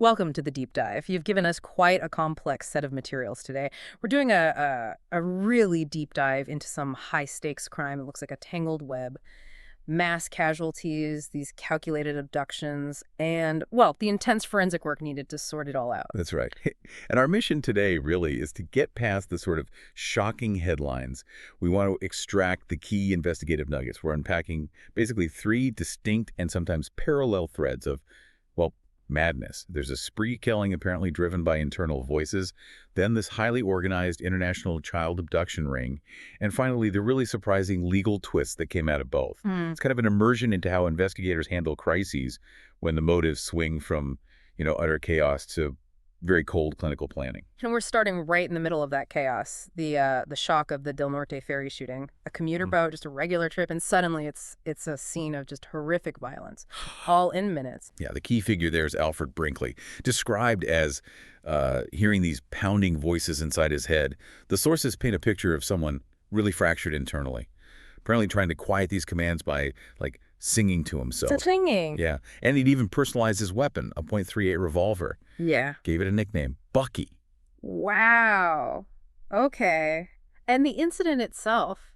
Welcome to the deep dive. You've given us quite a complex set of materials today. We're doing a really deep dive into some high-stakes crime. It looks like a tangled web, mass casualties, these calculated abductions, and, well, the intense forensic work needed to sort it all out. That's right. And our mission today really is to get past the sort of shocking headlines. We want to extract the key investigative nuggets. We're unpacking basically three distinct and sometimes parallel threads of, well, madness. There's a spree killing apparently driven by internal voices, then this highly organized international child abduction ring, and finally the really surprising legal twist that came out of both. It's kind of an immersion into how investigators handle crises when the motives swing from, utter chaos to very cold clinical planning. And we're starting right in the middle of that chaos, the shock of the Norte ferry shooting. A commuter boat, just a regular trip, and suddenly it's a scene of just horrific violence, all in minutes. Yeah, the key figure there is Alfred Brinkley, described as hearing these pounding voices inside his head. The sources paint a picture of someone really fractured internally, apparently trying to quiet these commands by, singing to himself. Singing. Yeah, and he'd even personalized his weapon, a .38 revolver. Yeah. Gave it a nickname, Bucky. Wow. Okay. And the incident itself,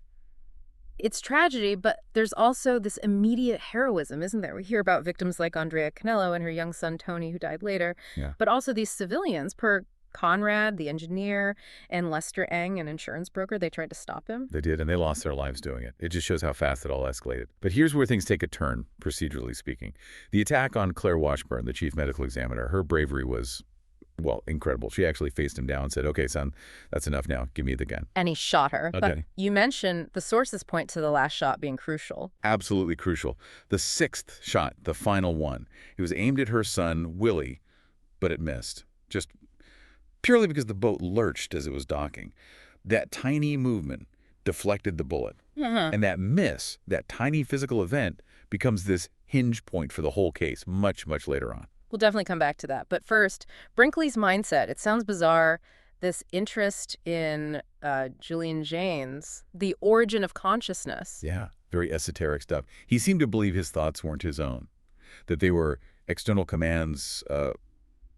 it's tragedy, but there's also this immediate heroism, isn't there? We hear about victims like Andrea Canello and her young son, Tony, who died later. Yeah. But also these civilians, per Conrad, the engineer, and Lester Eng, an insurance broker, they tried to stop him. They did, and they lost their lives doing it. It just shows how fast it all escalated. But here's where things take a turn, procedurally speaking. The attack on Claire Washburn, the chief medical examiner, her bravery was, well, incredible. She actually faced him down and said, "Okay, son, that's enough now. Give me the gun." And he shot her. Okay. But you mentioned the sources point to the last shot being crucial. Absolutely crucial. The sixth shot, the final one, it was aimed at her son, Willie, but it missed. Just purely because the boat lurched as it was docking. That tiny movement deflected the bullet. And that miss, that tiny physical event, becomes this hinge point for the whole case much, much later on. We'll definitely come back to that. But first, Brinkley's mindset. It sounds bizarre. This interest in Julian Jaynes, the origin of consciousness. Yeah, very esoteric stuff. He seemed to believe his thoughts weren't his own, that they were external commands,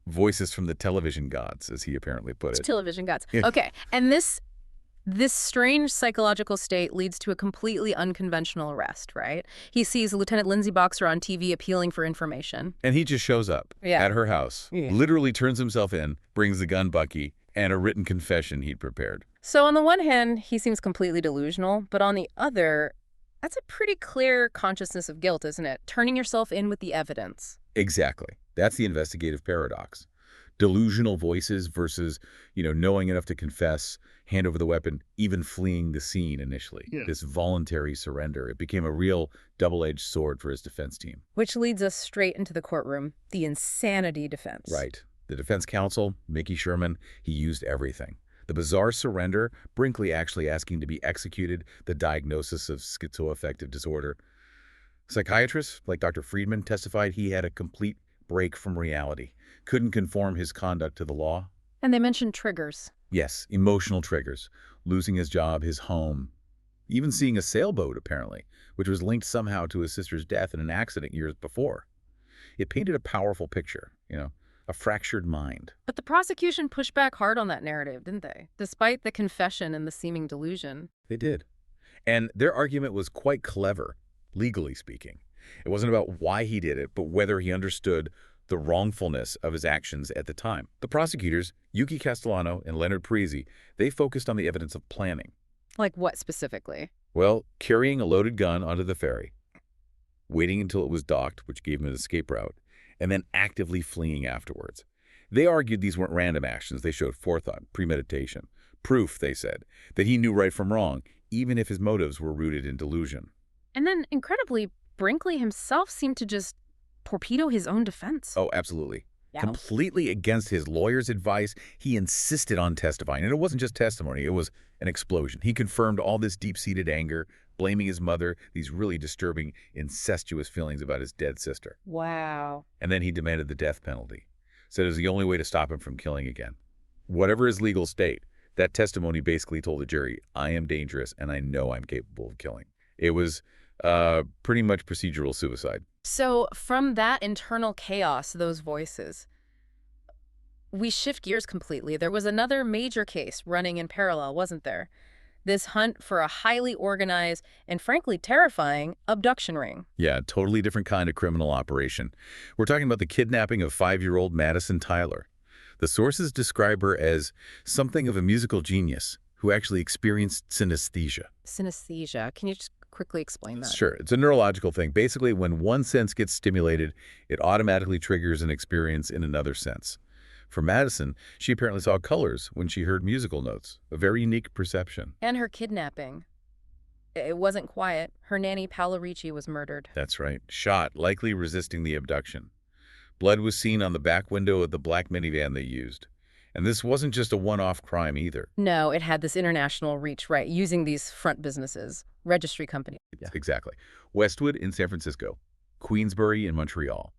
voices from the television gods, as he apparently put it. Television gods. Yeah. Okay, and this strange psychological state leads to a completely unconventional arrest, right? He sees Lieutenant Lindsay Boxer on TV appealing for information. And he just shows up at her house, literally turns himself in, brings the gun Bucky, and a written confession he'd prepared. So on the one hand, he seems completely delusional, but on the other, that's a pretty clear consciousness of guilt, isn't it? Turning yourself in with the evidence. Exactly. That's the investigative paradox. Delusional voices versus, knowing enough to confess, hand over the weapon, even fleeing the scene initially. Yeah. This voluntary surrender. It became a real double-edged sword for his defense team. Which leads us straight into the courtroom, the insanity defense. Right. The defense counsel, Mickey Sherman, he used everything. The bizarre surrender, Brinkley actually asking to be executed, the diagnosis of schizoaffective disorder. Psychiatrists, like Dr. Friedman, testified he had a complete break from reality, couldn't conform his conduct to the law. And they mentioned triggers. Yes, emotional triggers, losing his job, his home, even seeing a sailboat, apparently, which was linked somehow to his sister's death in an accident years before. It painted a powerful picture, a fractured mind. But the prosecution pushed back hard on that narrative, didn't they? Despite the confession and the seeming delusion. They did. And their argument was quite clever, legally speaking. It wasn't about why he did it, but whether he understood the wrongfulness of his actions at the time. The prosecutors, Yuki Castellano and Leonard Parisi, they focused on the evidence of planning. Like what specifically? Well, carrying a loaded gun onto the ferry, waiting until it was docked, which gave him an escape route, and then actively fleeing afterwards. They argued these weren't random actions. They showed forethought, premeditation. Proof, they said, that he knew right from wrong, even if his motives were rooted in delusion. And then, incredibly, Brinkley himself seemed to just torpedo his own defense. Oh, absolutely. Yeah. Completely against his lawyer's advice, he insisted on testifying. And it wasn't just testimony, it was an explosion. He confirmed all this deep-seated anger, blaming his mother, these really disturbing, incestuous feelings about his dead sister. Wow. And then he demanded the death penalty. Said it was the only way to stop him from killing again. Whatever his legal state, that testimony basically told the jury, I am dangerous and I know I'm capable of killing. It was pretty much procedural suicide. So from that internal chaos, those voices, we shift gears completely. There was another major case running in parallel, wasn't there? This hunt for a highly organized and frankly terrifying abduction ring. Yeah, totally different kind of criminal operation. We're talking about the kidnapping of 5-year-old Madison Tyler. The sources describe her as something of a musical genius who actually experienced synesthesia. Synesthesia. Can you just quickly explain that? Sure, it's a neurological thing. Basically, when one sense gets stimulated, it automatically triggers an experience in another sense. For Madison, she apparently saw colors when she heard musical notes, a very unique perception. And her kidnapping. It wasn't quiet. Her nanny, Paola Ricci, was murdered. That's right, shot, likely resisting the abduction. Blood was seen on the back window of the black minivan they used. And this wasn't just a one-off crime either. No, it had this international reach, right, using these front businesses, registry companies. Yeah. Exactly. Westwood in San Francisco, Queensbury in Montreal.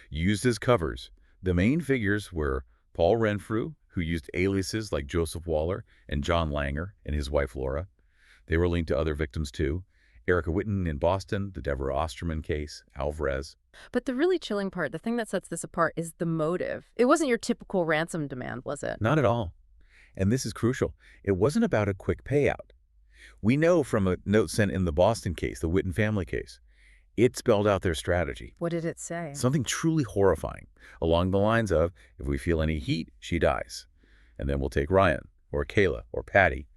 Used as covers, the main figures were Paul Renfrew, who used aliases like Joseph Waller and John Langer and his wife Laura. They were linked to other victims too. Erica Whitten in Boston, the Deborah Osterman case, Alvarez. But the really chilling part, the thing that sets this apart, is the motive. It wasn't your typical ransom demand, was it? Not at all. And this is crucial. It wasn't about a quick payout. We know from a note sent in the Boston case, the Whitten family case, it spelled out their strategy. What did it say? Something truly horrifying, along the lines of, if we feel any heat, she dies. And then we'll take Ryan, or Kayla, or Patty.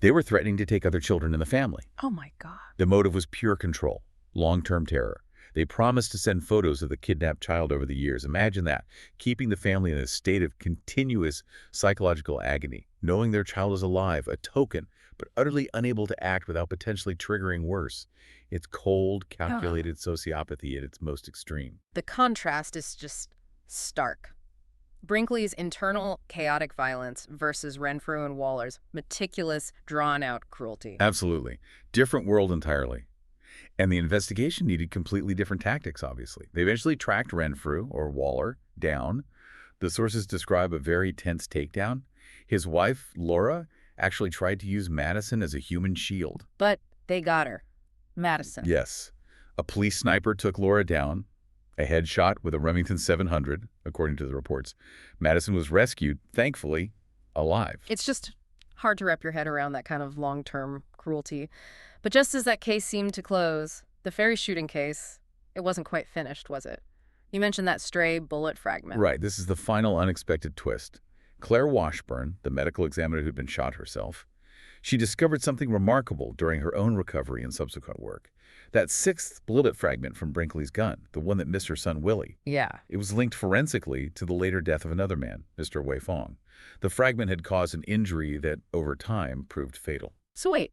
They were threatening to take other children in the family. Oh my God. The motive was pure control, long-term terror. They promised to send photos of the kidnapped child over the years. Imagine that, keeping the family in a state of continuous psychological agony, knowing their child is alive, a token, but utterly unable to act without potentially triggering worse. It's cold, calculated sociopathy at its most extreme. The contrast is just stark. Brinkley's internal, chaotic violence versus Renfrew and Waller's meticulous, drawn-out cruelty. Absolutely. Different world entirely. And the investigation needed completely different tactics, obviously. They eventually tracked Renfrew, or Waller, down. The sources describe a very tense takedown. His wife, Laura, actually tried to use Madison as a human shield. But they got her. Madison. Yes. A police sniper took Laura down, a headshot with a Remington 700, according to the reports. Madison was rescued, thankfully, alive. It's just hard to wrap your head around that kind of long-term cruelty. But just as that case seemed to close, the ferry shooting case, it wasn't quite finished, was it? You mentioned that stray bullet fragment. Right. This is the final unexpected twist. Claire Washburn, the medical examiner who'd been shot herself, she discovered something remarkable during her own recovery and subsequent work. That 6th bullet fragment from Brinkley's gun, the one that missed her son Willie. Yeah. It was linked forensically to the later death of another man, Mr. Wei Fong. The fragment had caused an injury that, over time, proved fatal. So wait,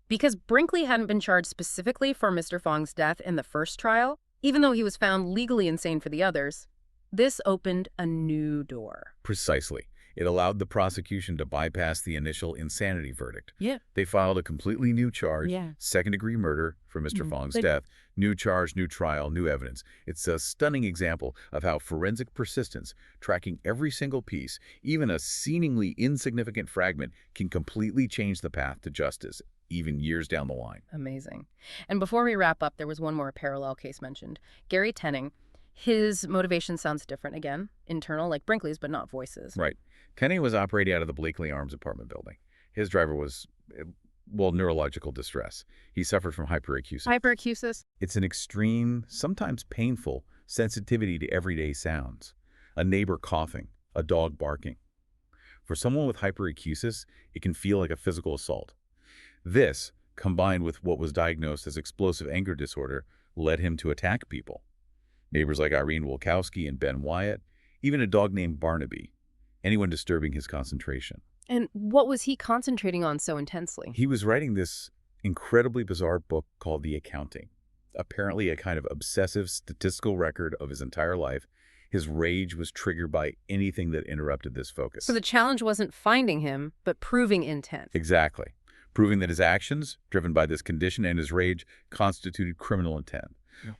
because Brinkley hadn't been charged specifically for Mr. Fong's death in the first trial, even though he was found legally insane for the others, this opened a new door. Precisely. It allowed the prosecution to bypass the initial insanity verdict. Yeah. They filed a completely new charge, Yeah. second-degree murder for Mr. Fong's death. New charge, new trial, new evidence. It's a stunning example of how forensic persistence, tracking every single piece, even a seemingly insignificant fragment, can completely change the path to justice, even years down the line. Amazing. And before we wrap up, there was one more parallel case mentioned. Gary Tenning. His motivation sounds different again. Internal, like Brinkley's, but not voices. Right. Tenny was operating out of the Blakely Arms apartment building. His driver was, well, neurological distress. He suffered from hyperacusis. Hyperacusis? It's an extreme, sometimes painful, sensitivity to everyday sounds. A neighbor coughing, a dog barking. For someone with hyperacusis, it can feel like a physical assault. This, combined with what was diagnosed as explosive anger disorder, led him to attack people. Neighbors like Irene Wilkowski and Ben Wyatt, even a dog named Barnaby, anyone disturbing his concentration. And what was he concentrating on so intensely? He was writing this incredibly bizarre book called The Accounting, apparently a kind of obsessive statistical record of his entire life. His rage was triggered by anything that interrupted this focus. So the challenge wasn't finding him, but proving intent. Exactly. Proving that his actions, driven by this condition and his rage, constituted criminal intent.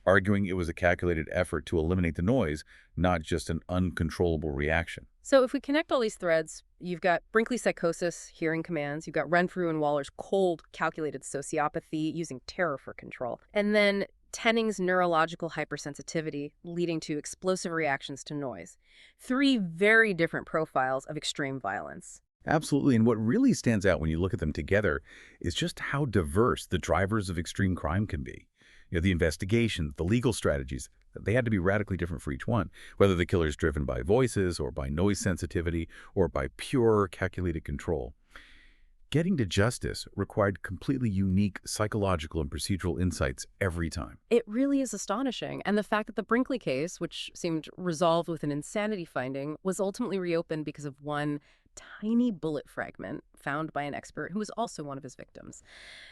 Arguing it was a calculated effort to eliminate the noise, not just an uncontrollable reaction. So if we connect all these threads, you've got Brinkley's psychosis, hearing commands, you've got Renfrew and Waller's cold, calculated sociopathy, using terror for control. And then Tenning's neurological hypersensitivity, leading to explosive reactions to noise. Three very different profiles of extreme violence. Absolutely. And what really stands out when you look at them together is just how diverse the drivers of extreme crime can be. The investigations, the legal strategies, they had to be radically different for each one, whether the killer's driven by voices or by noise sensitivity or by pure calculated control. Getting to justice required completely unique psychological and procedural insights every time. It really is astonishing. And the fact that the Brinkley case, which seemed resolved with an insanity finding, was ultimately reopened because of one tiny bullet fragment found by an expert who was also one of his victims.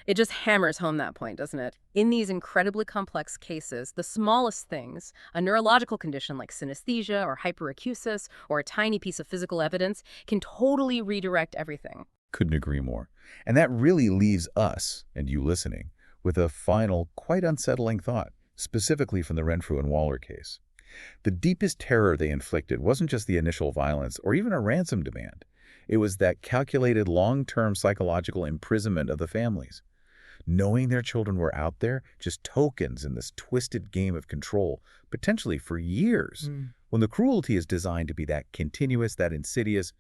It just hammers home that point, doesn't it? In these incredibly complex cases, the smallest things, a neurological condition like synesthesia or hyperacusis or a tiny piece of physical evidence, can totally redirect everything. Couldn't agree more. And that really leaves us, and you listening, with a final, quite unsettling thought, specifically from the Renfrew and Waller case. The deepest terror they inflicted wasn't just the initial violence or even a ransom demand. It was that calculated long-term psychological imprisonment of the families. Knowing their children were out there, just tokens in this twisted game of control, potentially for years. When the cruelty is designed to be that continuous, that insidious,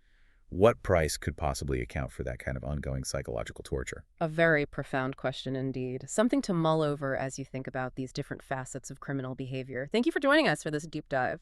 what price could possibly account for that kind of ongoing psychological torture? A very profound question indeed. Something to mull over as you think about these different facets of criminal behavior. Thank you for joining us for this deep dive.